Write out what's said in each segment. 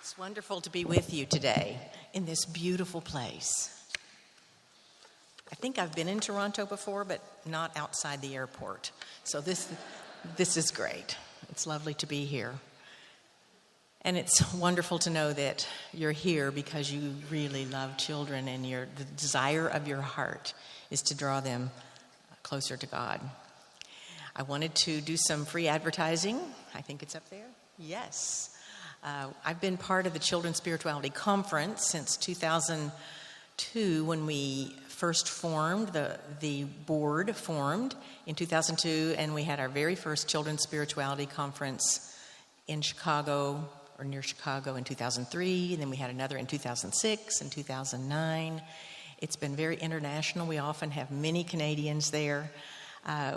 It's wonderful to be with you today in this beautiful place. I think I've been in Toronto before, but not outside the airport. So this is great. It's lovely to be here. And it's wonderful to know that you're here because you really love children and the desire of your heart is to draw them closer to God. I wanted to do some free advertising. I think it's up there. Yes. I've been part of the Children's Spirituality Conference since 2002 when we first formed, the board formed in 2002, and we had our very first Children's Spirituality Conference in Chicago, or near Chicago, in 2003, and then we had another in 2006 and 2009. It's been very international. We often have many Canadians there.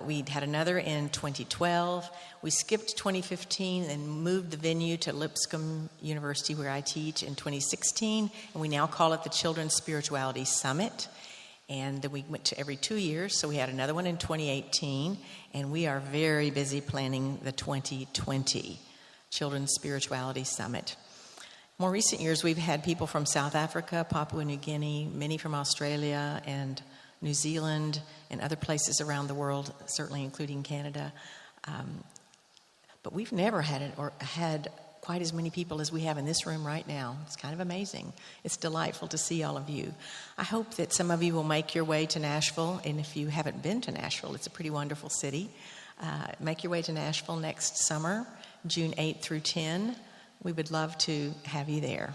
We had another in 2012. We skipped 2015 and moved the venue to Lipscomb University, where I teach, in 2016, and we now call it the Children's Spirituality Summit. And then we went to every 2 years, so we had another one in 2018, and we are very busy planning the 2020 Children's Spirituality Summit. More recent years, we've had people from South Africa, Papua New Guinea, many from Australia and New Zealand, and other places around the world, certainly including Canada. But we've never had quite as many people as we have in this room right now. It's kind of amazing. It's delightful to see all of you. I hope that some of you will make your way to Nashville, and if you haven't been to Nashville, it's a pretty wonderful city. Make your way to Nashville next summer, June 8th through 10. We would love to have you there.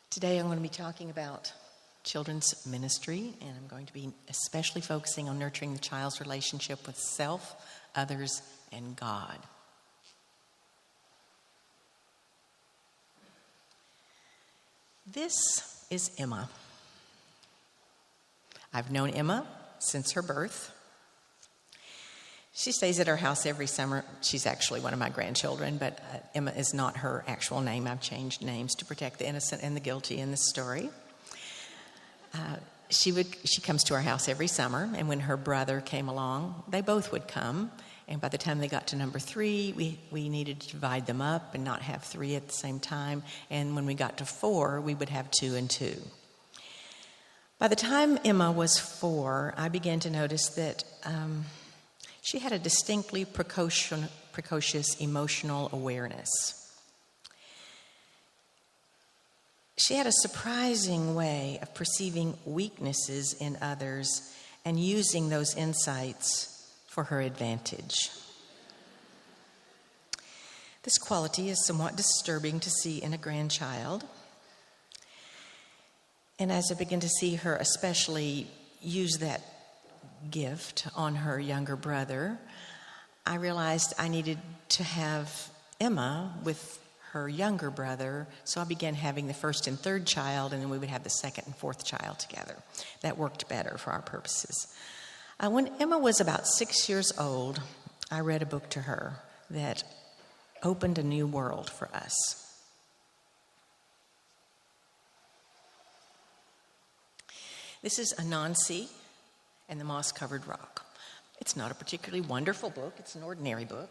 Today I'm going to be talking about children's ministry, and I'm going to be especially focusing on nurturing the child's relationship with self, others, and God. This is Emma. I've known Emma since her birth. She stays at our house every summer. She's actually one of my grandchildren, but Emma is not her actual name. I've changed names to protect the innocent and the guilty in this story. She comes to our house every summer, and when her brother came along, they both would come. And by the time they got to number 3, we needed to divide them up and not have 3 at the same time. And when we got to 4, we would have 2 and 2. By the time Emma was 4, I began to notice that she had a distinctly precocious emotional awareness. She had a surprising way of perceiving weaknesses in others and using those insights for her advantage. This quality is somewhat disturbing to see in a grandchild. And as I begin to see her especially use that gift on her younger brother, I realized I needed to have Emma with her younger brother, so I began having the first and third child, and then we would have the second and fourth child together. That worked better for our purposes. When Emma was about 6 years old, I read a book to her that opened a new world for us. This is Anansi and the Moss-Covered Rock. It's not a particularly wonderful book. It's an ordinary book.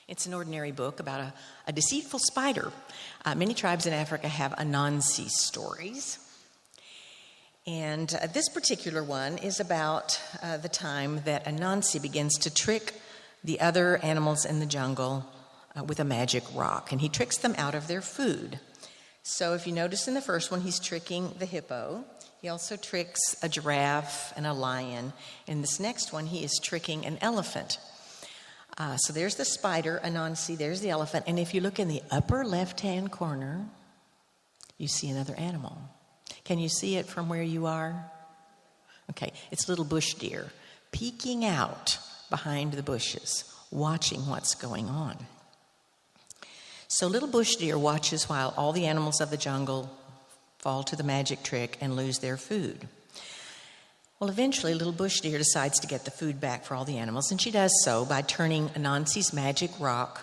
It's an ordinary book about a deceitful spider. Many tribes in Africa have Anansi stories. And this particular one is about the time that Anansi begins to trick the other animals in the jungle with a magic rock. And he tricks them out of their food. So if you notice in the first one, he's tricking the hippo. He also tricks a giraffe and a lion. In this next one, he is tricking an elephant. So there's the spider, Anansi, there's the elephant. And if you look in the upper left-hand corner, you see another animal. Can you see it from where you are? Okay, it's little bush deer peeking out behind the bushes, watching what's going on. So little bush deer watches while all the animals of the jungle fall to the magic trick and lose their food. Well, eventually, little bush deer decides to get the food back for all the animals, and she does so by turning Anansi's magic rock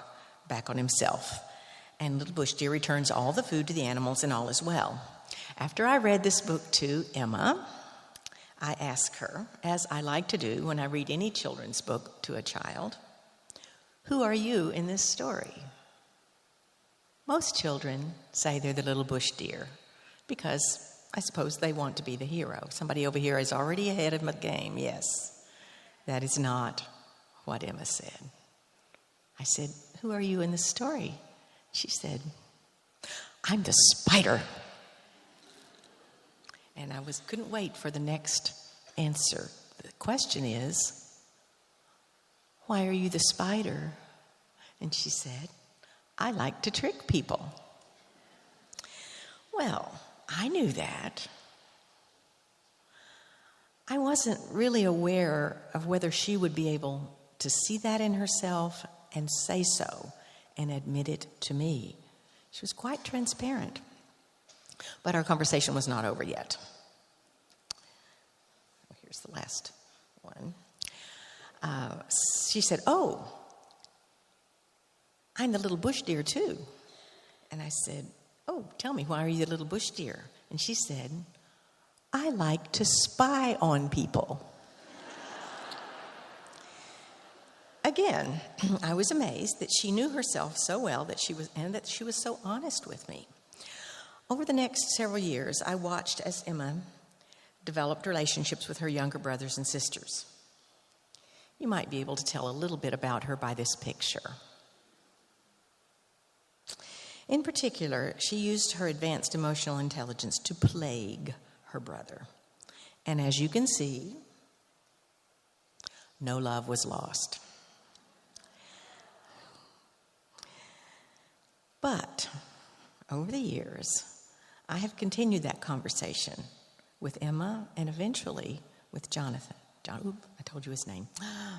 back on himself. and little bush deer returns all the food to the animals, and all is well. After I read this book to Emma, I asked her, as I like to do when I read any children's book to a child, who are you in this story? Most children say they're the little bush deer because I suppose they want to be the hero. Somebody over here is already ahead of the game. Yes, that is not what Emma said. I said, who are you in the story? She said, I'm the spider. And I couldn't wait for the next answer. The question is, why are you the spider? And she said, I like to trick people. Well, I knew that. I wasn't really aware of whether she would be able to see that in herself and say so and admit it to me. She was quite transparent. But our conversation was not over yet. Here's the last one. She said, oh, I'm the little bush deer too. And I said, oh, tell me, why are you the little bush deer? And she said, I like to spy on people. Again, I was amazed that she knew herself so well that she was so honest with me. Over the next several years, I watched as Emma developed relationships with her younger brothers and sisters. You might be able to tell a little bit about her by this picture. In particular, she used her advanced emotional intelligence to plague her brother. And as you can see, no love was lost. But over the years, I have continued that conversation with Emma and eventually with Jonathan. I told you his name.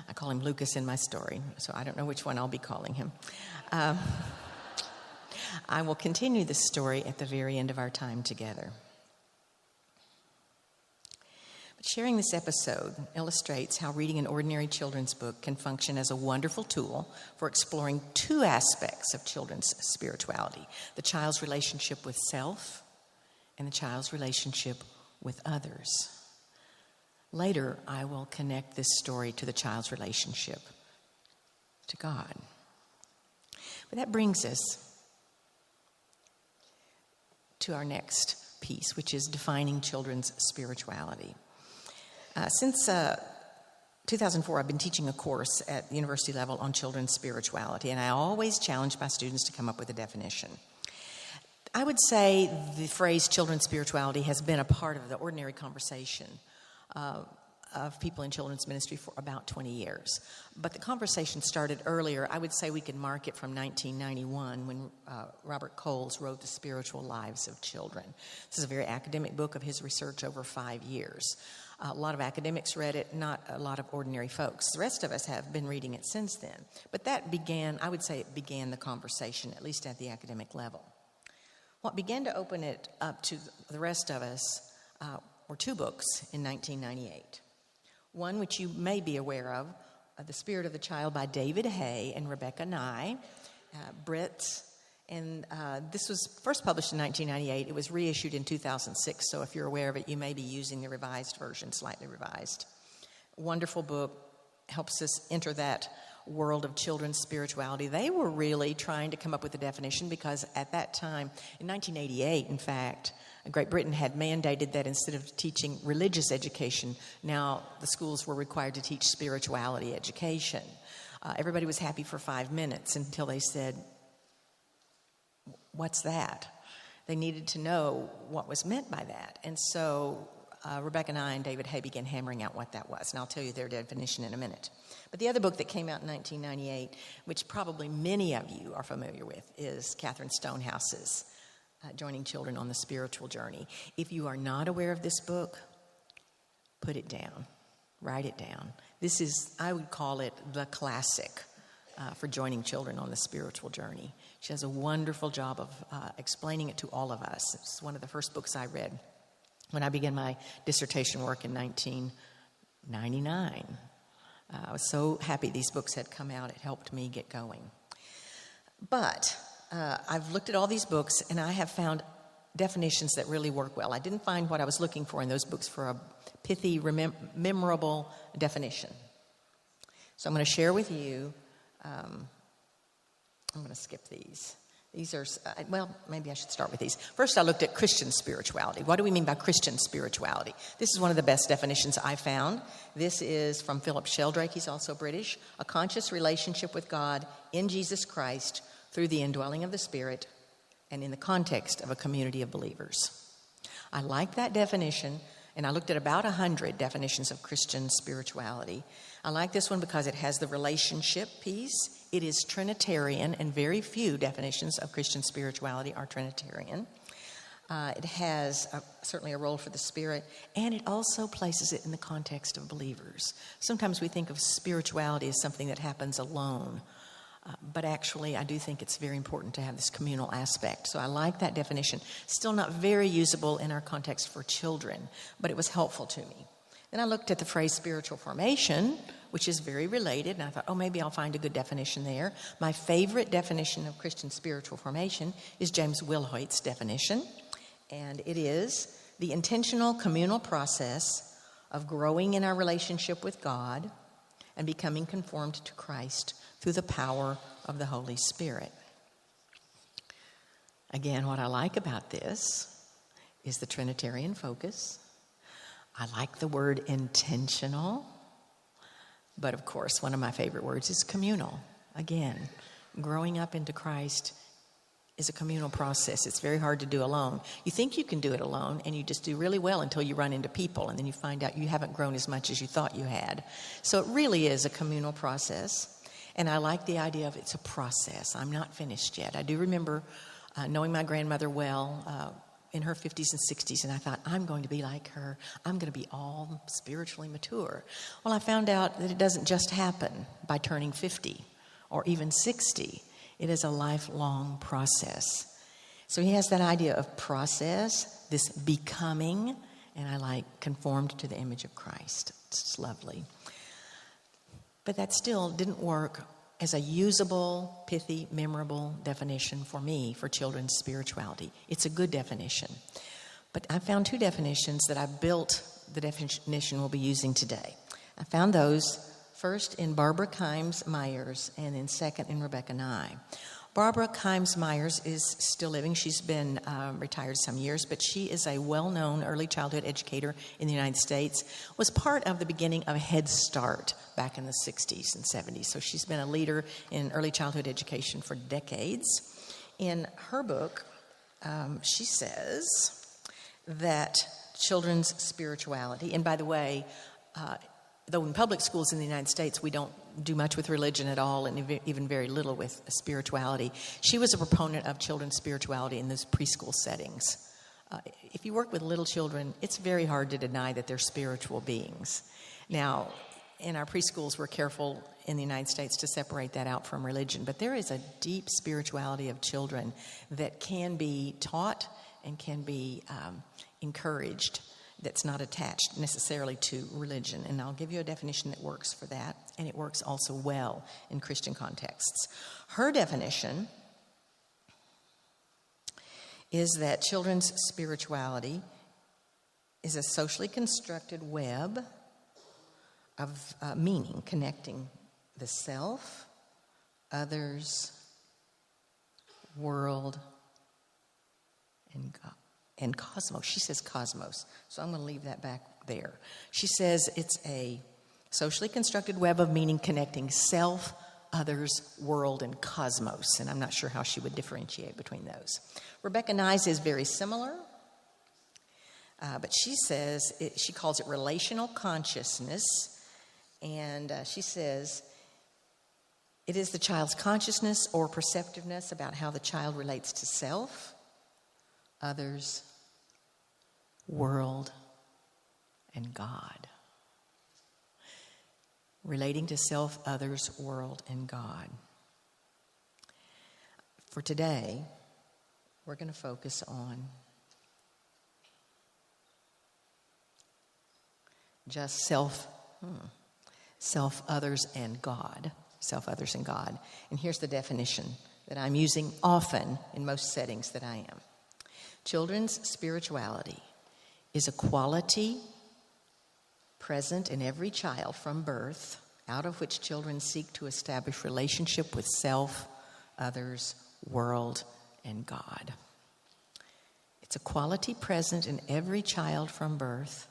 I call him Lucas in my story, so I don't know which one I'll be calling him. I will continue this story at the very end of our time together. But sharing this episode illustrates how reading an ordinary children's book can function as a wonderful tool for exploring two aspects of children's spirituality: the child's relationship with self and the child's relationship with others. Later, I will connect this story to the child's relationship to God. But that brings us to our next piece, which is defining children's spirituality. Since 2004, I've been teaching a course at the university level on children's spirituality, and I always challenge my students to come up with a definition. I would say the phrase children's spirituality has been a part of the ordinary conversation of people in children's ministry for about 20 years. But the conversation started earlier. I would say we could mark it from 1991 when Robert Coles wrote The Spiritual Lives of Children. This is a very academic book of his research over 5 years. A lot of academics read it, not a lot of ordinary folks. The rest of us have been reading it since then. But that began, I would say it began the conversation, at least at the academic level. What began to open it up to the rest of us were two books in 1998. One, which you may be aware of, The Spirit of the Child by David Hay and Rebecca Nye, Brits. And this was first published in 1998. It was reissued in 2006, so if you're aware of it, you may be using the revised version, slightly revised. Wonderful book, helps us enter that world of children's spirituality. They were really trying to come up with a definition because at that time, in 1988, in fact, Great Britain had mandated that instead of teaching religious education, now the schools were required to teach spirituality education. Everybody was happy for 5 minutes until they said, what's that? They needed to know what was meant by that. And so Rebecca and I and David Hay began hammering out what that was. And I'll tell you their definition in a minute. But the other book that came out in 1998, which probably many of you are familiar with, is Catherine Stonehouse's Joining Children on the Spiritual Journey. If you are not aware of this book, put it down. Write it down. This is, I would call it the classic for joining children on the spiritual journey. She does a wonderful job of explaining it to all of us. It's one of the first books I read when I began my dissertation work in 1999. I was so happy these books had come out. It helped me get going. But I've looked at all these books, and I have found definitions that really work well. I didn't find what I was looking for in those books for a pithy, memorable definition. So I'm going to share with you, I'm going to skip these. These are, maybe I should start with these. First, I looked at Christian spirituality. What do we mean by Christian spirituality? This is one of the best definitions I found. This is from Philip Sheldrake. He's also British. A conscious relationship with God in Jesus Christ through the indwelling of the Spirit and in the context of a community of believers. I like that definition, and I looked at about 100 definitions of Christian spirituality. I like this one because it has the relationship piece. It is Trinitarian, and very few definitions of Christian spirituality are Trinitarian. It has certainly a role for the Spirit, and it also places it in the context of believers. Sometimes we think of spirituality as something that happens alone, but actually I do think it's very important to have this communal aspect. So I like that definition. Still not very usable in our context for children, but it was helpful to me. Then I looked at the phrase spiritual formation, which is very related, and I thought, maybe I'll find a good definition there. My favorite definition of Christian spiritual formation is James Wilhoit's definition, and it is the intentional communal process of growing in our relationship with God and becoming conformed to Christ through the power of the Holy Spirit. Again, what I like about this is the Trinitarian focus. I like the word intentional, but of course, one of my favorite words is communal. Again, growing up into Christ is a communal process. It's very hard to do alone. You think you can do it alone, and you just do really well until you run into people, and then you find out you haven't grown as much as you thought you had. So it really is a communal process, and I like the idea of it's a process. I'm not finished yet. I do remember knowing my grandmother well, in her 50s and 60s, and I thought, I'm going to be like her. I'm going to be all spiritually mature. Well, I found out that it doesn't just happen by turning 50 or even 60. It is a lifelong process. So he has that idea of process, this becoming, and I like conformed to the image of Christ. It's lovely. But that still didn't work as a usable, pithy, memorable definition for me for children's spirituality. It's a good definition. But I found two definitions that I built the definition we'll be using today. I found those first in Barbara Kimes-Myers and then second in Rebecca Nye. Barbara Kimes-Myers is still living. She's been retired some years, but she is a well-known early childhood educator in the United States, was part of the beginning of Head Start back in the 60s and 70s. So she's been a leader in early childhood education for decades. In her book, she says that children's spirituality, and by the way, though in public schools in the United States we don't do much with religion at all and even very little with spirituality, she was a proponent of children's spirituality in those preschool settings. If you work with little children, it's very hard to deny that they're spiritual beings. Now, in our preschools, we're careful in the United States to separate that out from religion, but there is a deep spirituality of children that can be taught and can be encouraged, that's not attached necessarily to religion. And I'll give you a definition that works for that, and it works also well in Christian contexts. Her definition is that children's spirituality is a socially constructed web of meaning connecting the self, others, world, and God. And cosmos. She says cosmos. So I'm going to leave that back there. She says it's a socially constructed web of meaning connecting self, others, world, and cosmos. And I'm not sure how she would differentiate between those. Rebecca Nye's is very similar. But she says, she calls it relational consciousness. And she says it is the child's consciousness or perceptiveness about how the child relates to self, others, world, and God. Relating to self, others, world, and God. For today, we're going to focus on just self, others, and God. Self, others, and God. And here's the definition that I'm using often in most settings that I am. Children's spirituality is a quality present in every child from birth, out of which children seek to establish relationship with self, others, world, and God. It's a quality present in every child from birth,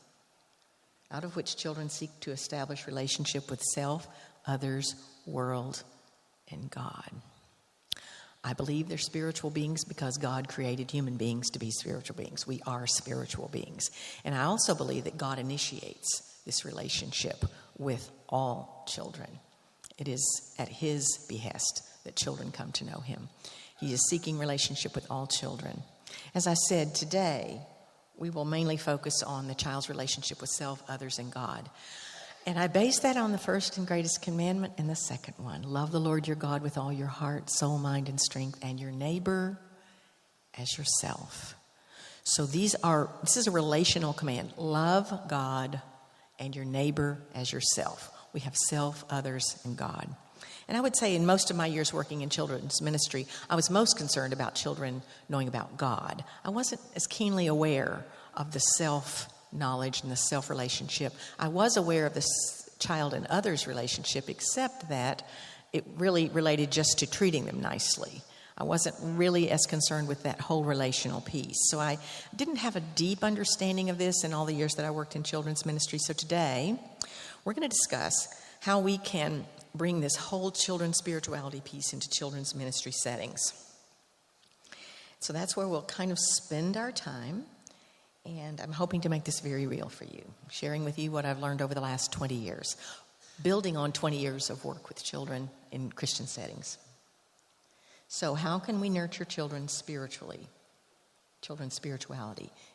out of which children seek to establish relationship with self, others, world, and God. I believe they're spiritual beings because God created human beings to be spiritual beings. We are spiritual beings. And I also believe that God initiates this relationship with all children. It is at His behest that children come to know Him. He is seeking relationship with all children. As I said, today, we will mainly focus on the child's relationship with self, others, and God. And I base that on the first and greatest commandment and the second one. Love the Lord your God with all your heart, soul, mind, and strength, and your neighbor as yourself. So this is a relational command. Love God and your neighbor as yourself. We have self, others, and God. And I would say in most of my years working in children's ministry, I was most concerned about children knowing about God. I wasn't as keenly aware of the self-knowledge and the self-relationship. I was aware of the child and others relationship, except that it really related just to treating them nicely. I wasn't really as concerned with that whole relational piece. So I didn't have a deep understanding of this in all the years that I worked in children's ministry. So today, we're going to discuss how we can bring this whole children's spirituality piece into children's ministry settings. So that's where we'll kind of spend our time, and I'm hoping to make this very real for you, sharing with you what I've learned over the last 20 years, building on 20 years of work with children in Christian settings. So how can we nurture children's spirituality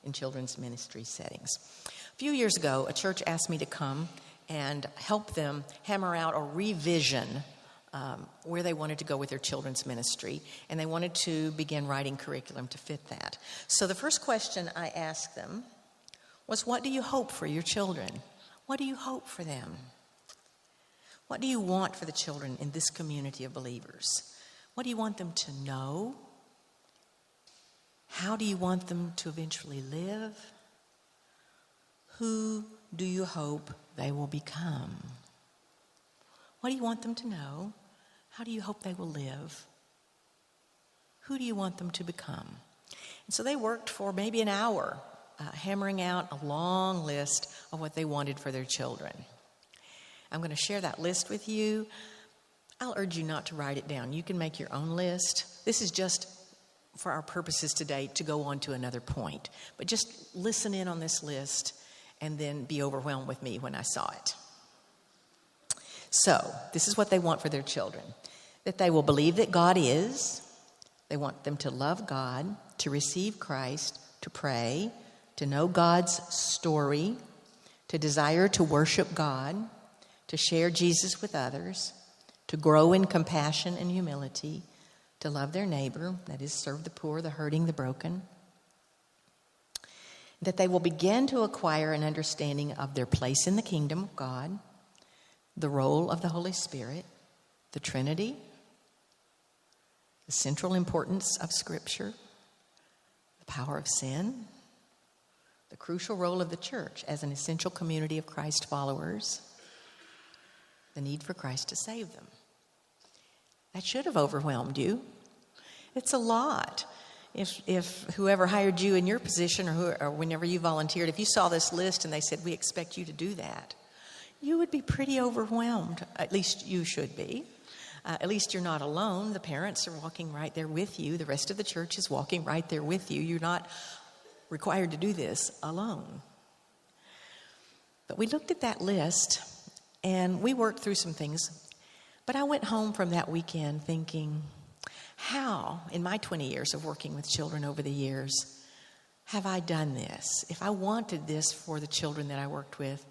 in children's ministry settings? A few years ago, a church asked me to come and help them hammer out or revision where they wanted to go with their children's ministry, and they wanted to begin writing curriculum to fit that. So the first question I asked them was, what do you hope for your children? What do you hope for them? What do you want for the children in this community of believers? What do you want them to know? How do you want them to eventually live? Who do you hope they will become? What do you want them to know? How do you hope they will live? Who do you want them to become? And so they worked for maybe an hour, hammering out a long list of what they wanted for their children. I'm going to share that list with you. I'll urge you not to write it down. You can make your own list. This is just for our purposes today to go on to another point. But just listen in on this list and then be overwhelmed with me when I saw it. So, this is what they want for their children. That they will believe that God is. They want them to love God, to receive Christ, to pray, to know God's story, to desire to worship God, to share Jesus with others, to grow in compassion and humility, to love their neighbor, that is, serve the poor, the hurting, the broken. That they will begin to acquire an understanding of their place in the kingdom of God, the role of the Holy Spirit, the Trinity, the central importance of Scripture, the power of sin, the crucial role of the church as an essential community of Christ followers, the need for Christ to save them. That should have overwhelmed you. It's a lot. If whoever hired you in your position or whenever you volunteered, if you saw this list and they said, we expect you to do that, you would be pretty overwhelmed. At least you should be. At least you're not alone. The parents are walking right there with you. The rest of the church is walking right there with you. You're not required to do this alone. But we looked at that list and we worked through some things. But I went home from that weekend thinking, how, in my 20 years of working with children over the years, have I done this? If I wanted this for the children that I worked with,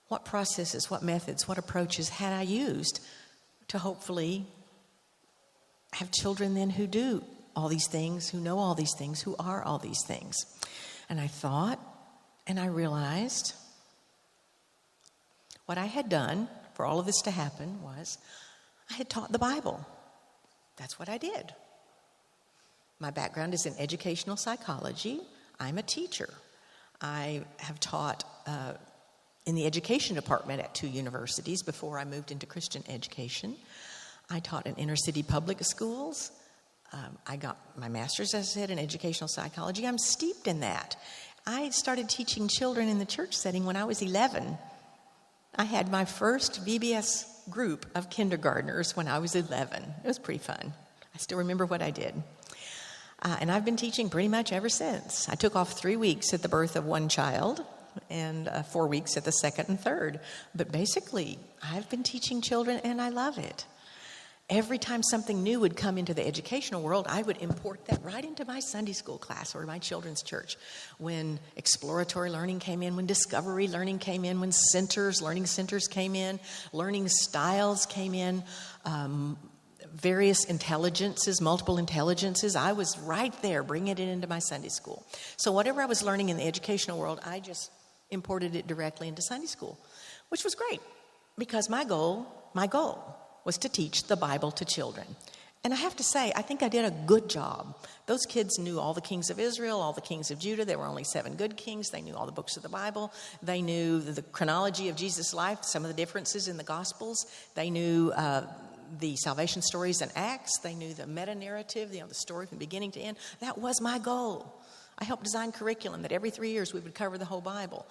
what processes, what methods, what approaches had I used to hopefully have children then who do all these things, who know all these things, who are all these things? And I thought, and I realized what I had done for all of this to happen was I had taught the Bible. that's what I did. My background is in educational psychology. I'm a teacher. I have taught in the education department at 2 universities before I moved into Christian education. I taught in inner city public schools. I got my master's, as I said, in educational psychology. I'm steeped in that. I started teaching children in the church setting when I was 11. I had my first VBS group of kindergartners when I was 11. It was pretty fun. I still remember what I did. And I've been teaching pretty much ever since. I took off 3 weeks at the birth of one child and 4 weeks at the second and third. But basically, I've been teaching children and I love it. Every time something new would come into the educational world, I would import that right into my Sunday school class or my children's church. When exploratory learning came in, when discovery learning came in, when learning centers came in, learning styles came in, various intelligences, multiple intelligences, I was right there bringing it into my Sunday school. So whatever I was learning in the educational world, I just imported it directly into Sunday school, which was great because my goal was to teach the Bible to children. And I have to say, I think I did a good job. Those kids knew all the kings of Israel, all the kings of Judah. There were only 7 good kings. They knew all the books of the Bible. They knew the chronology of Jesus' life, some of the differences in the Gospels. They knew the salvation stories in Acts. They knew the metanarrative, the story from beginning to end. That was my goal. I helped design curriculum that every 3 years we would cover the whole Bible.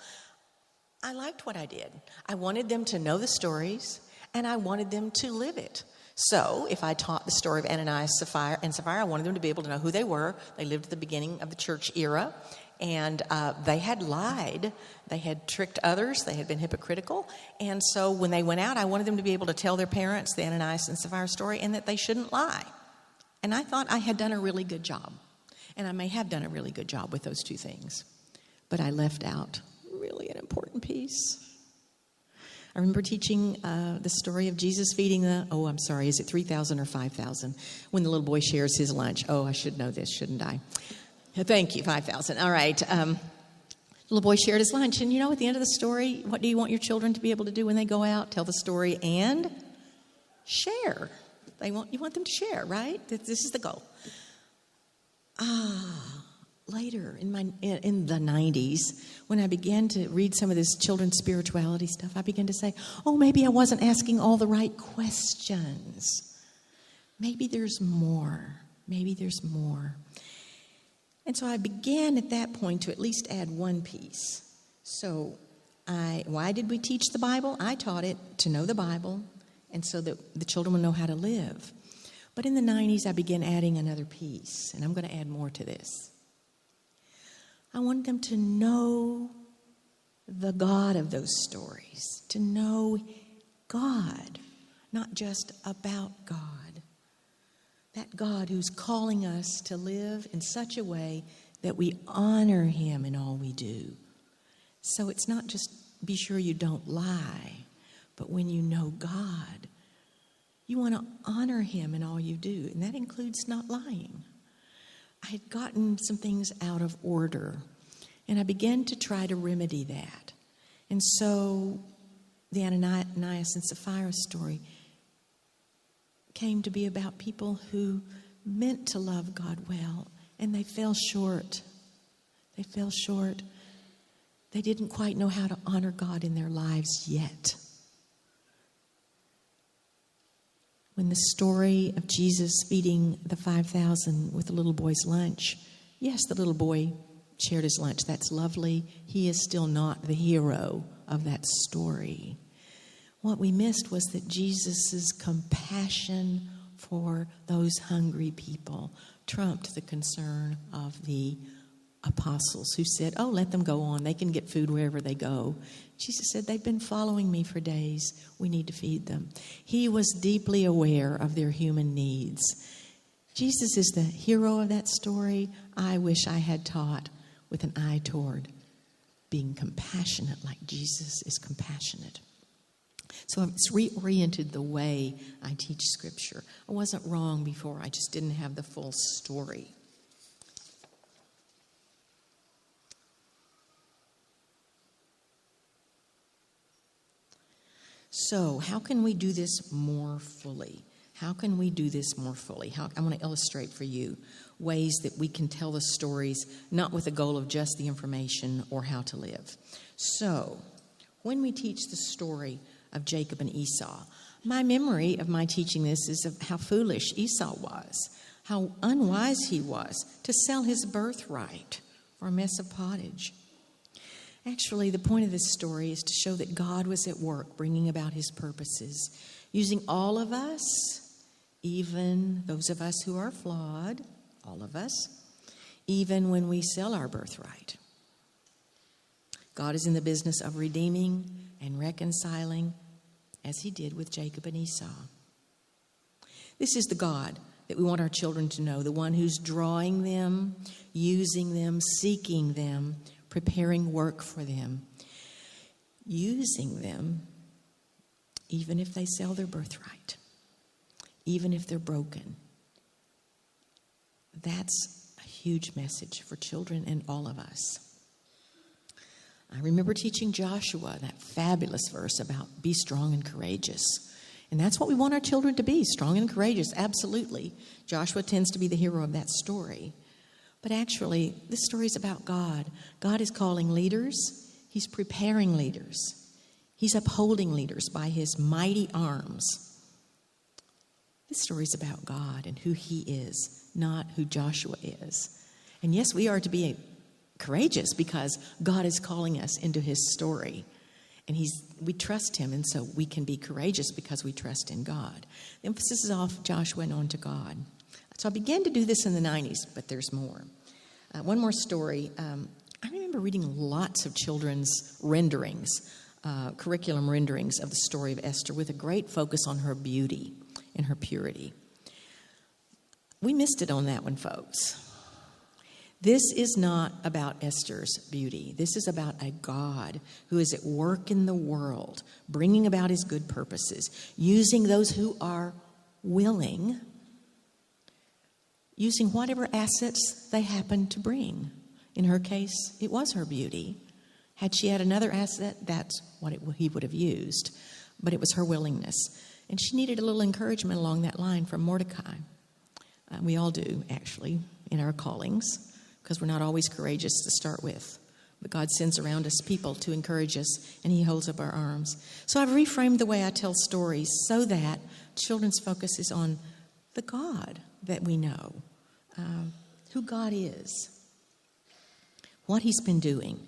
I liked what I did. I wanted them to know the stories, and I wanted them to live it. So if I taught the story of Ananias and Sapphira, I wanted them to be able to know who they were. They lived at the beginning of the church era, and they had lied. They had tricked others. They had been hypocritical. And so when they went out, I wanted them to be able to tell their parents the Ananias and Sapphira story and that they shouldn't lie. And I thought I had done a really good job. And I may have done a really good job with those 2 things. But I left out really an important piece. I remember teaching the story of Jesus feeding is it 3,000 or 5,000? When the little boy shares his lunch. Oh, I should know this, shouldn't I? Thank you, 5,000. All right. The little boy shared his lunch. And at the end of the story, what do you want your children to be able to do when they go out? Tell the story and share. You want them to share, right? This is the goal. Later in the 90s, when I began to read some of this children's spirituality stuff, I began to say, maybe I wasn't asking all the right questions. Maybe there's more. And so I began at that point to at least add one piece. So why did we teach the Bible? I taught it to know the Bible and so that the children would know how to live. But in the 90s, I began adding another piece, and I'm going to add more to this. I wanted them to know the God of those stories, to know God, not just about God. That God who's calling us to live in such a way that we honor Him in all we do. So it's not just be sure you don't lie, but when you know God, you want to honor Him in all you do, and that includes not lying. I had gotten some things out of order, and I began to try to remedy that. And so the Ananias and Sapphira story came to be about people who meant to love God well, and they fell short. They didn't quite know how to honor God in their lives yet. When the story of Jesus feeding the 5,000 with the little boy's lunch, yes, the little boy shared his lunch. That's lovely. He is still not the hero of that story. What we missed was that Jesus' compassion for those hungry people trumped the concern of the apostles who said, let them go on. They can get food wherever they go. Jesus said, they've been following me for days. We need to feed them. He was deeply aware of their human needs. Jesus is the hero of that story. I wish I had taught with an eye toward being compassionate like Jesus is compassionate. So it's reoriented the way I teach Scripture. I wasn't wrong before. I just didn't have the full story. So how can we do this more fully? How can we do this more fully? I want to illustrate for you ways that we can tell the stories, not with the goal of just the information or how to live. So, when we teach the story of Jacob and Esau, my memory of my teaching this is of how foolish Esau was, how unwise he was to sell his birthright for a mess of pottage. Actually, the point of this story is to show that God was at work bringing about his purposes, using all of us, even those of us who are flawed, all of us, even when we sell our birthright. God is in the business of redeeming and reconciling, as he did with Jacob and Esau. This is the God that we want our children to know, the one who's drawing them, using them, seeking them, preparing work for them, using them, even if they sell their birthright, even if they're broken. That's a huge message for children and all of us. I remember teaching Joshua that fabulous verse about be strong and courageous. And that's what we want our children to be, strong and courageous, absolutely. Joshua tends to be the hero of that story. But actually, this story is about God. God is calling leaders. He's preparing leaders. He's upholding leaders by his mighty arms. This story is about God and who he is, not who Joshua is. And yes, we are to be courageous because God is calling us into his story. And we trust him, and so we can be courageous because we trust in God. The emphasis is off Joshua and on to God. So I began to do this in the 90s, but there's more. One more story. I remember reading lots of children's renderings, curriculum renderings of the story of Esther with a great focus on her beauty and her purity. We missed it on that one, folks. This is not about Esther's beauty. This is about a God who is at work in the world, bringing about his good purposes, using those who are willing, using whatever assets they happen to bring. In her case, it was her beauty. Had she had another asset, that's what he would have used. But it was her willingness. And she needed a little encouragement along that line from Mordecai. We all do, actually, in our callings, because we're not always courageous to start with. But God sends around us people to encourage us, and he holds up our arms. So I've reframed the way I tell stories so that children's focus is on the God that we know, who God is, what he's been doing.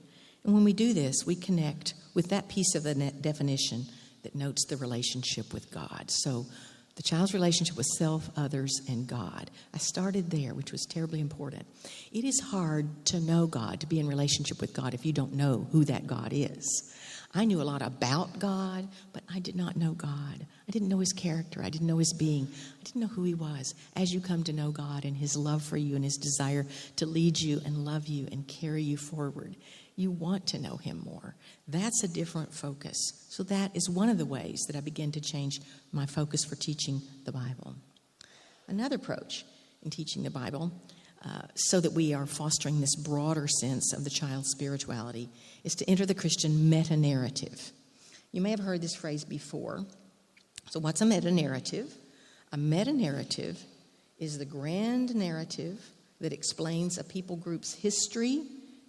And when we do this, we connect with that piece of the definition that notes the relationship with God. So the child's relationship with self, others, and God. I started there, which was terribly important. It is hard to know God, to be in relationship with God, if you don't know who that God is. I knew a lot about God, but I did not know God. I didn't know his character. I didn't know his being. I didn't know who he was. As you come to know God and his love for you and his desire to lead you and love you and carry you forward, you want to know him more. That's a different focus. So that is one of the ways that I begin to change my focus for teaching the Bible. Another approach in teaching the Bible, so that we are fostering this broader sense of the child's spirituality, is to enter the Christian metanarrative. You may have heard this phrase before. So what's a metanarrative? A metanarrative is the grand narrative that explains a people group's history,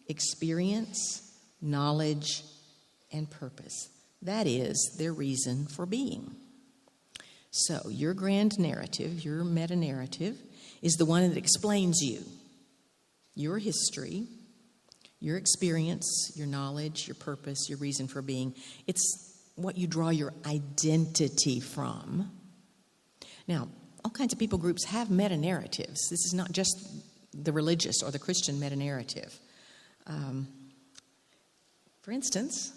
experience, knowledge, and purpose. That is their reason for being. So your grand narrative, your meta-narrative, is the one that explains you, your history, your experience, your knowledge, your purpose, your reason for being. It's what you draw your identity from. Now, all kinds of people groups have meta-narratives. This is not just the religious or the Christian meta-narrative. For instance,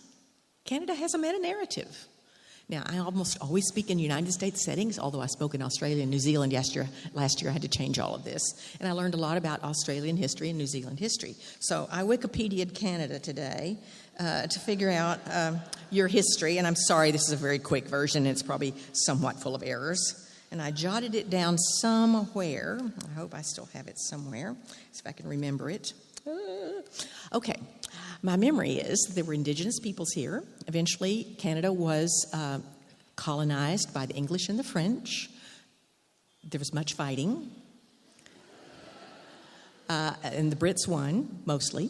Canada has a meta-narrative. Now, I almost always speak in United States settings, although I spoke in Australia and New Zealand last year. I had to change all of this. And I learned a lot about Australian history and New Zealand history. So I Wikipedia'd Canada today to figure out your history. And I'm sorry, this is a very quick version. It's probably somewhat full of errors. And I jotted it down somewhere. I hope I still have it somewhere, if I can remember it. Okay. My memory is there were indigenous peoples here. Eventually, Canada was colonized by the English and the French. There was much fighting. And the Brits won, mostly,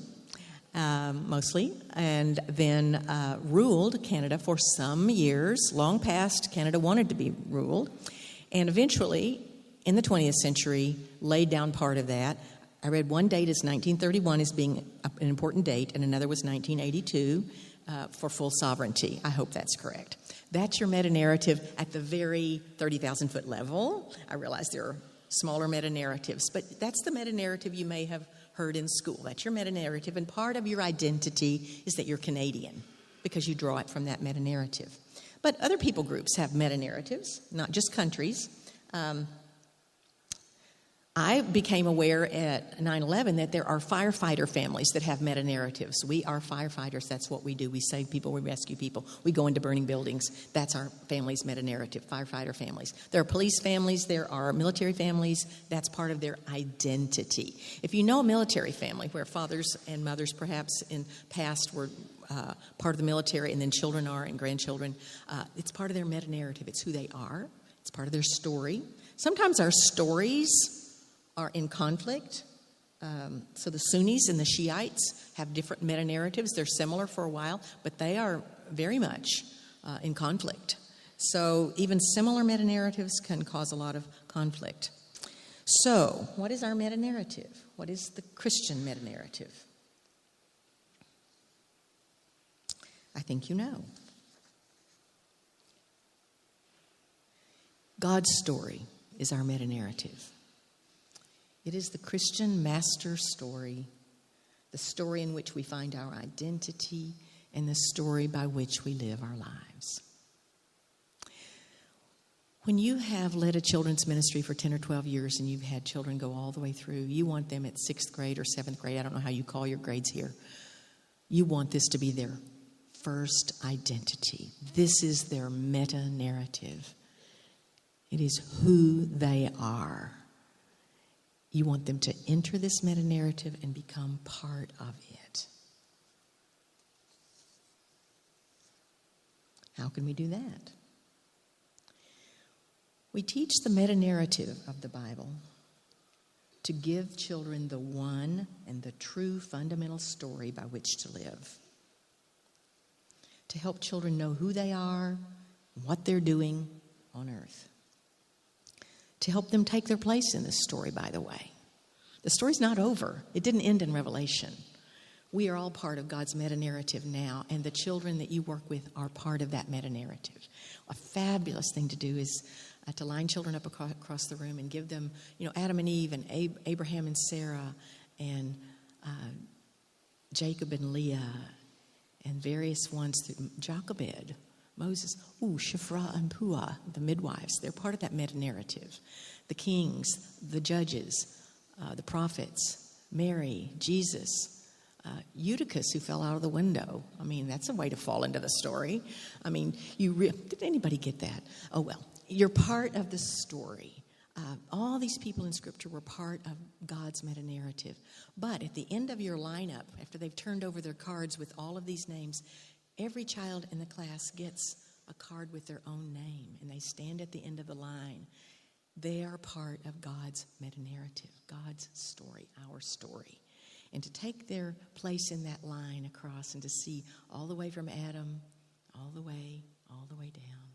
and then ruled Canada for some years, long past Canada wanted to be ruled, and eventually, in the 20th century, laid down part of that. I read one date as 1931 as being an important date, and another was 1982 for full sovereignty. I hope that's correct. That's your meta-narrative at the very 30,000-foot level. I realize there are smaller meta-narratives, but that's the meta-narrative you may have heard in school. That's your meta-narrative, and part of your identity is that you're Canadian because you draw it from that meta-narrative. But other people groups have meta-narratives, not just countries. I became aware at 9/11 that there are firefighter families that have meta-narratives. We are firefighters. That's what we do. We save people. We rescue people. We go into burning buildings. That's our family's meta-narrative, firefighter families. There are police families. There are military families. That's part of their identity. If you know a military family where fathers and mothers perhaps in past were part of the military and then children are and grandchildren, it's part of their meta-narrative. It's who they are. It's part of their story. Sometimes our stories are in conflict. So the Sunnis and the Shiites have different meta-narratives. They're similar for a while, but they are very much in conflict. So even similar meta-narratives can cause a lot of conflict. So what is our meta-narrative? What is the Christian meta-narrative? I think you know. God's story is our meta-narrative. It is the Christian master story, the story in which we find our identity, and the story by which we live our lives. When you have led a children's ministry for 10 or 12 years and you've had children go all the way through, you want them at 6th grade or 7th grade, I don't know how you call your grades here, you want this to be their first identity. This is their meta-narrative. It is who they are. You want them to enter this meta-narrative and become part of it. How can we do that? We teach the meta-narrative of the Bible to give children the one and the true fundamental story by which to live. To help children know who they are, what they're doing on earth. To help them take their place in this story, by the way. The story's not over. It didn't end in Revelation. We are all part of God's meta-narrative now, and the children that you work with are part of that meta-narrative. A fabulous thing to do is to line children up across the room and give them, Adam and Eve and Abraham and Sarah and Jacob and Leah and various ones through Jochebed. Moses, Shiphrah and Puah, the midwives, they're part of that meta-narrative. The kings, the judges, the prophets, Mary, Jesus, Eutychus who fell out of the window. I mean, that's a way to fall into the story. I mean, did anybody get that? Oh, well, you're part of the story. All these people in Scripture were part of God's meta-narrative. But at the end of your lineup, after they've turned over their cards with all of these names, every child in the class gets a card with their own name, and they stand at the end of the line. They are part of God's meta-narrative, God's story, our story. And to take their place in that line across and to see all the way from Adam, all the way down,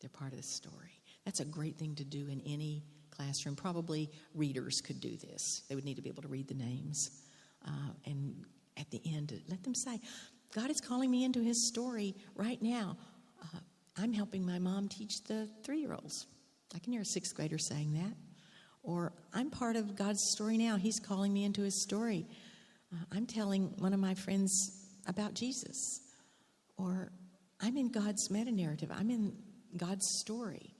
they're part of the story. That's a great thing to do in any classroom. Probably readers could do this. They would need to be able to read the names. And at the end, let them say, God is calling me into his story right now. I'm helping my mom teach the 3-year-olds. I can hear a 6th grader saying that. Or I'm part of God's story now. He's calling me into his story. I'm telling one of my friends about Jesus. Or I'm in God's meta-narrative. I'm in God's story.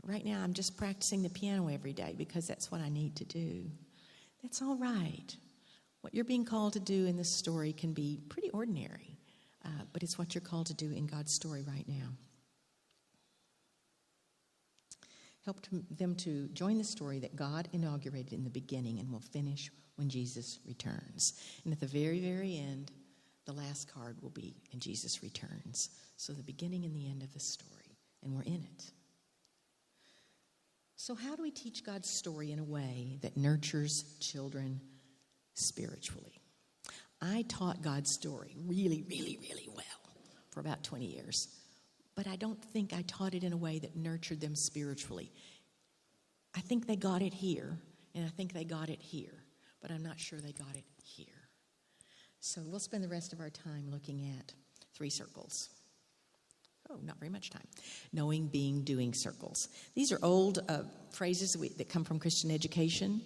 Right now, I'm just practicing the piano every day because that's what I need to do. That's all right. What you're being called to do in this story can be pretty ordinary, but it's what you're called to do in God's story right now. Help them to join the story that God inaugurated in the beginning and will finish when Jesus returns. And at the very, very end, the last card will be, and Jesus returns. So the beginning and the end of the story, and we're in it. So how do we teach God's story in a way that nurtures children spiritually? I taught God's story really, really, really well for about 20 years. But I don't think I taught it in a way that nurtured them spiritually. I think they got it here, and I think they got it here. But I'm not sure they got it here. So we'll spend the rest of our time looking at 3 circles. Oh, not very much time. Knowing, being, doing circles. These are old phrases that come from Christian education.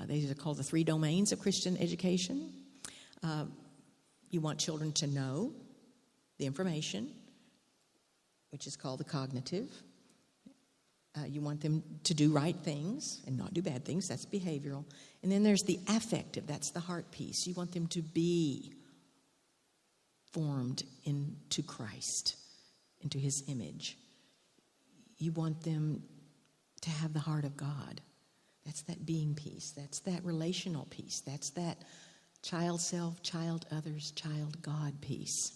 These are called the 3 domains of Christian education. You want children to know the information, which is called the cognitive. You want them to do right things and not do bad things. That's behavioral. And then there's the affective. That's the heart piece. You want them to be formed into Christ, into his image. You want them to have the heart of God. That's that being piece. That's that relational piece. That's that child self, child others, child God piece.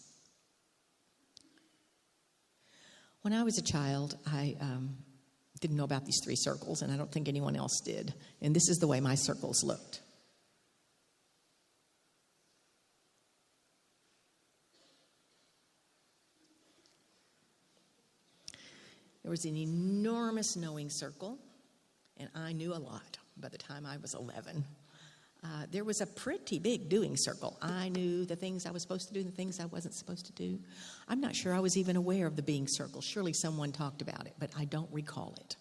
When I was a child, I didn't know about these 3 circles, and I don't think anyone else did. And this is the way my circles looked. There was an enormous knowing circle, and I knew a lot by the time I was 11. There was a pretty big doing circle. I knew the things I was supposed to do and the things I wasn't supposed to do. I'm not sure I was even aware of the being circle. Surely someone talked about it, but I don't recall it.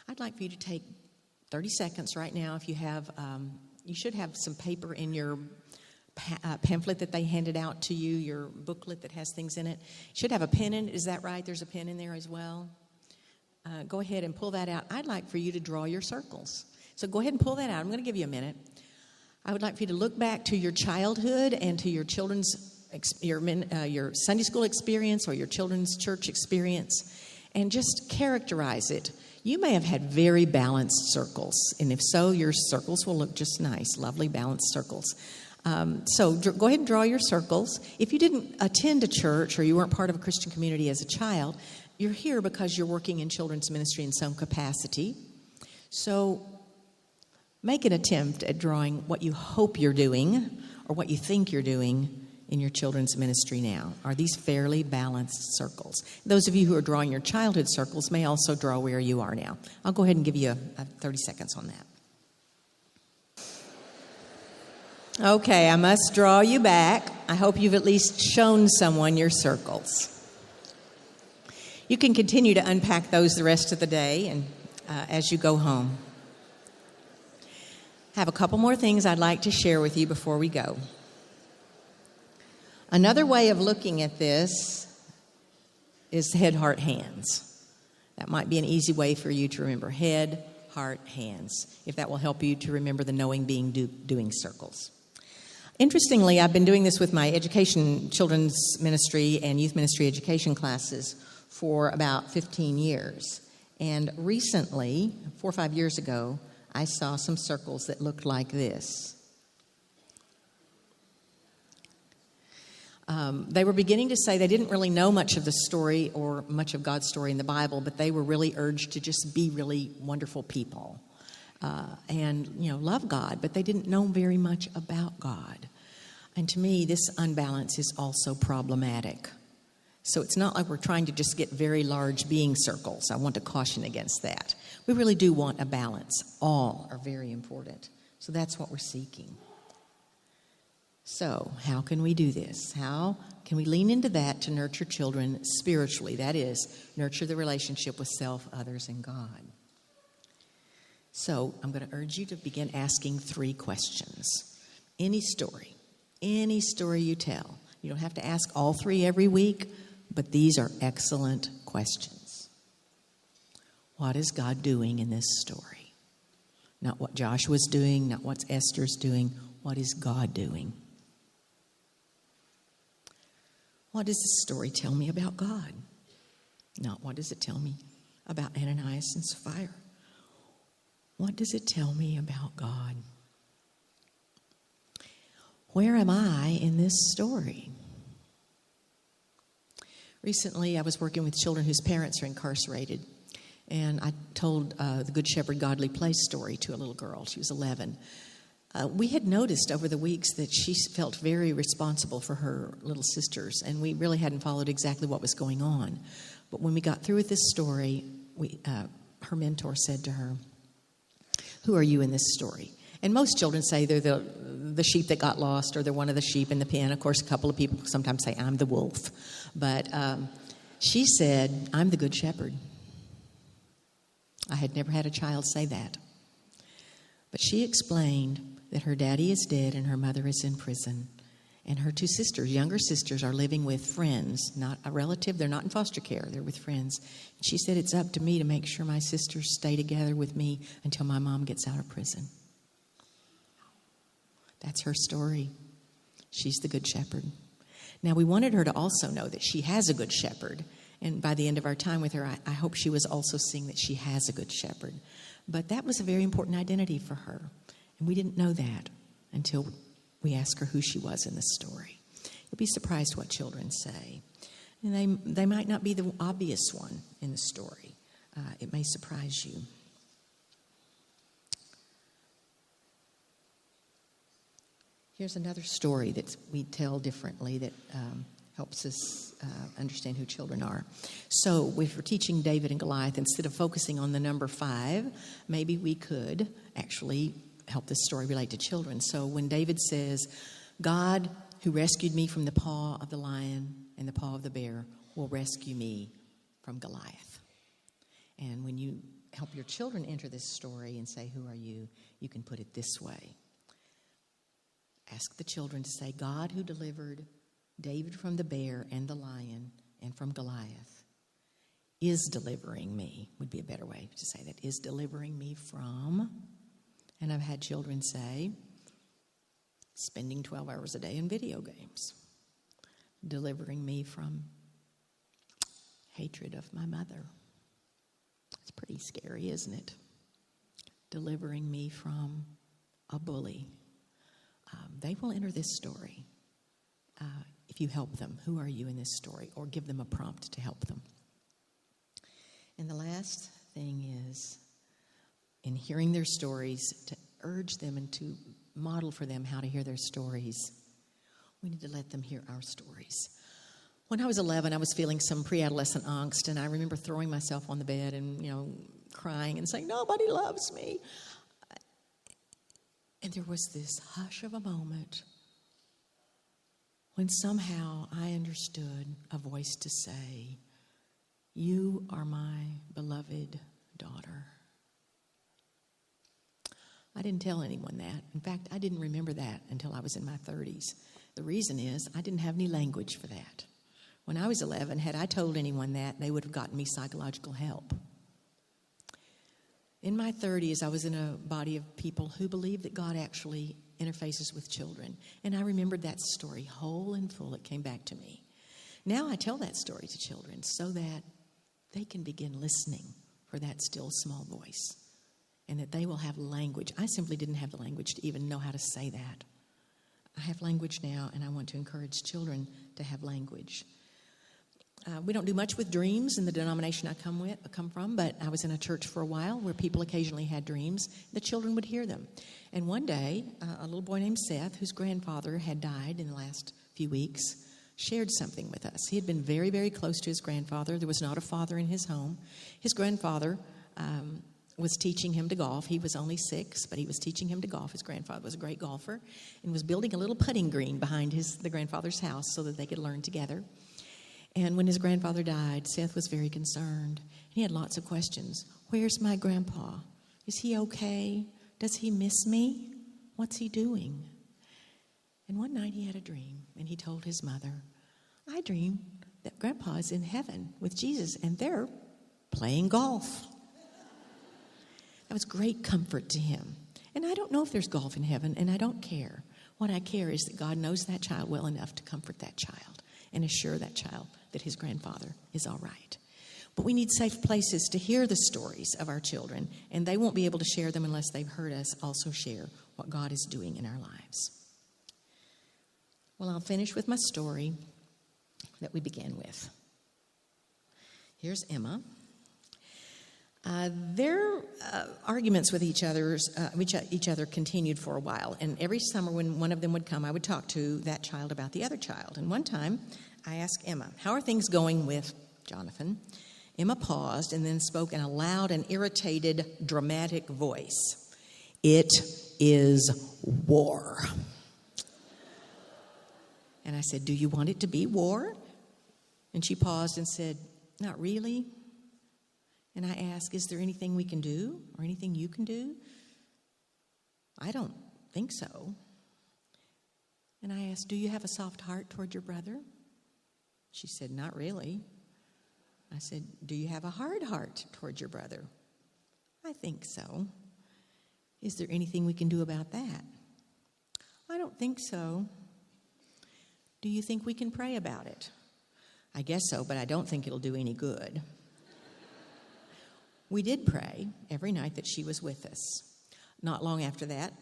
I'd like for you to take 30 seconds right now. If you have, you should have some paper in your pamphlet that they handed out to you, your booklet that has things in it. It should have a pen in it. Is that right? There's a pen in there as well. Go ahead and pull that out. I'd like for you to draw your circles. So go ahead and pull that out. I'm going to give you a minute. I would like for you to look back to your childhood and to your children's, your Sunday school experience or your children's church experience, and just characterize it. You may have had very balanced circles, and if so, your circles will look just nice, lovely balanced circles. So go ahead and draw your circles. If you didn't attend a church or you weren't part of a Christian community as a child, you're here because you're working in children's ministry in some capacity. So make an attempt at drawing what you hope you're doing or what you think you're doing in your children's ministry now. Are these fairly balanced circles? Those of you who are drawing your childhood circles may also draw where you are now. I'll go ahead and give you 30 seconds on that. Okay, I must draw you back. I hope you've at least shown someone your circles. You can continue to unpack those the rest of the day and as you go home. I have a couple more things I'd like to share with you before we go. Another way of looking at this is head, heart, hands. That might be an easy way for you to remember head, heart, hands, if that will help you to remember the knowing, being, doing circles. Interestingly, I've been doing this with my education, children's ministry and youth ministry education classes for about 15 years. And recently, 4 or 5 years ago, I saw some circles that looked like this. They were beginning to say they didn't really know much of the story or much of God's story in the Bible, but they were really urged to just be really wonderful people and, love God, but they didn't know very much about God. And to me, this unbalance is also problematic. So it's not like we're trying to just get very large being circles. I want to caution against that. We really do want a balance. All are very important. So that's what we're seeking. So how can we do this? How can we lean into that to nurture children spiritually? That is, nurture the relationship with self, others, and God. So I'm going to urge you to begin asking 3 questions. Any story you tell. You don't have to ask all 3 every week, but these are excellent questions. What is God doing in this story? Not what Joshua's doing, not what Esther's doing. What is God doing? What does this story tell me about God? Not what does it tell me about Ananias and Sapphira? What does it tell me about God? Where am I in this story? Recently, I was working with children whose parents are incarcerated. And I told the Good Shepherd Godly Place story to a little girl. She was 11. We had noticed over the weeks that she felt very responsible for her little sisters, and we really hadn't followed exactly what was going on. But when we got through with this story, her mentor said to her, "Who are you in this story?" And most children say they're the sheep that got lost, or they're one of the sheep in the pen. Of course, a couple of people sometimes say, "I'm the wolf." But she said, "I'm the Good Shepherd." I had never had a child say that. But she explained that her daddy is dead and her mother is in prison. And her two sisters, younger sisters, are living with friends, not a relative. They're not in foster care. They're with friends. And she said, "It's up to me to make sure my sisters stay together with me until my mom gets out of prison." That's her story. She's the Good Shepherd. Now, we wanted her to also know that she has a Good Shepherd. And by the end of our time with her, I hope she was also seeing that she has a Good Shepherd. But that was a very important identity for her. And we didn't know that until we asked her who she was in the story. You'll be surprised what children say. And they might not be the obvious one in the story. It may surprise you. Here's another story that we tell differently that helps us understand who children are. So if we're teaching David and Goliath, instead of focusing on the number 5, maybe we could actually help this story relate to children. So when David says, "God who rescued me from the paw of the lion and the paw of the bear will rescue me from Goliath." And when you help your children enter this story and say, "Who are you?" you can put it this way. Ask the children to say, "God who delivered David from the bear and the lion and from Goliath is delivering me," would be a better way to say that, "is delivering me from," and I've had children say, "spending 12 hours a day in video games, delivering me from hatred of my mother." It's pretty scary, isn't it? Delivering me from a bully. They will enter this story if you help them. Who are you in this story? Or give them a prompt to help them. And the last thing is, in hearing their stories, to urge them and to model for them how to hear their stories. We need to let them hear our stories. When I was 11, I was feeling some pre-adolescent angst, and I remember throwing myself on the bed and, crying and saying, "Nobody loves me." And there was this hush of a moment when somehow I understood a voice to say, "You are my beloved daughter." I didn't tell anyone that. In fact, I didn't remember that until I was in my 30s. The reason is I didn't have any language for that. When I was 11, had I told anyone that, they would have gotten me psychological help. In my 30s, I was in a body of people who believed that God actually interfaces with children. And I remembered that story whole and full. It came back to me. Now I tell that story to children so that they can begin listening for that still small voice and that they will have language. I simply didn't have the language to even know how to say that. I have language now, and I want to encourage children to have language. We don't do much with dreams in the denomination I come from, but I was in a church for a while where people occasionally had dreams. The children would hear them. And one day, a little boy named Seth, whose grandfather had died in the last few weeks, shared something with us. He had been very, very close to his grandfather. There was not a father in his home. His grandfather was teaching him to golf. He was only 6, but he was teaching him to golf. His grandfather was a great golfer and was building a little putting green behind the grandfather's house so that they could learn together. And when his grandfather died, Seth was very concerned. He had lots of questions. Where's my grandpa? Is he okay? Does he miss me? What's he doing? And one night he had a dream, and he told his mother, "I dreamed that Grandpa is in heaven with Jesus, and they're playing golf." That was great comfort to him. And I don't know if there's golf in heaven, and I don't care. What I care is that God knows that child well enough to comfort that child and assure that child that his grandfather is all right. But we need safe places to hear the stories of our children, and they won't be able to share them unless they've heard us also share what God is doing in our lives. Well, I'll finish with my story that we began with. Here's Emma. Their arguments with each other continued for a while. And every summer when one of them would come, I would talk to that child about the other child. And one time, I asked Emma, "How are things going with Jonathan?" Emma paused and then spoke in a loud and irritated, dramatic voice. "It is war." And I said, "Do you want it to be war?" And she paused and said, "Not really." And I asked, "Is there anything we can do or anything you can do?" "I don't think so." And I asked, "Do you have a soft heart toward your brother?" She said, "Not really." I said, "Do you have a hard heart toward your brother?" "I think so." "Is there anything we can do about that?" "I don't think so." "Do you think we can pray about it?" "I guess so, but I don't think it'll do any good." We did pray every night that she was with us. Not long after that,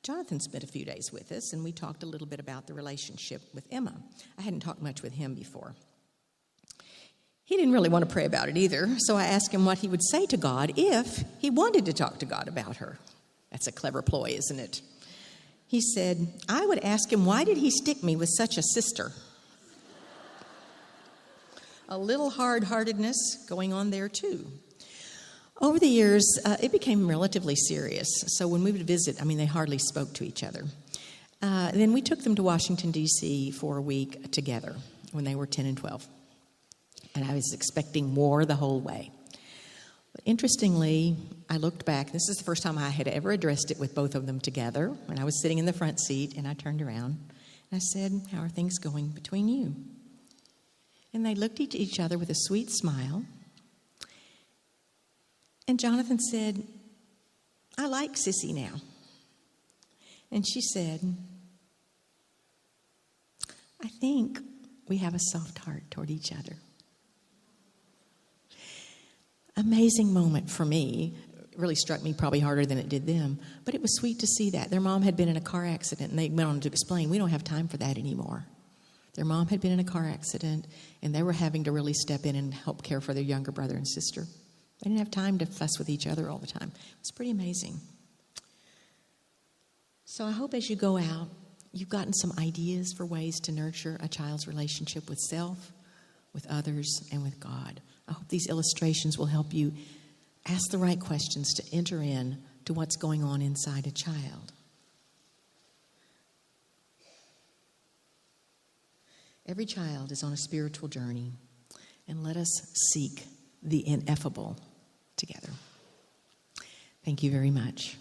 Jonathan spent a few days with us, and we talked a little bit about the relationship with Emma. I hadn't talked much with him before. He didn't really want to pray about it either, so I asked him what he would say to God if he wanted to talk to God about her. That's a clever ploy, isn't it? He said, "I would ask him, why did he stick me with such a sister?" A little hard-heartedness going on there, too. Over the years, it became relatively serious. So when we would visit, they hardly spoke to each other. Then we took them to Washington, D.C. for a week together when they were 10 and 12. And I was expecting war the whole way. But interestingly, I looked back. This is the first time I had ever addressed it with both of them together. And I was sitting in the front seat, and I turned around. And I said, "How are things going between you?" And they looked at each other with a sweet smile. And Jonathan said, "I like Sissy now." And she said, "I think we have a soft heart toward each other." Amazing moment for me. It really struck me probably harder than it did them. But it was sweet to see that. Their mom had been in a car accident, and they went on to explain, we don't have time for that anymore. Their mom had been in a car accident, and they were having to really step in and help care for their younger brother and sister. They didn't have time to fuss with each other all the time. It was pretty amazing. So I hope as you go out, you've gotten some ideas for ways to nurture a child's relationship with self, with others, and with God. I hope these illustrations will help you ask the right questions to enter in to what's going on inside a child. Every child is on a spiritual journey, and let us seek the ineffable together. Thank you very much.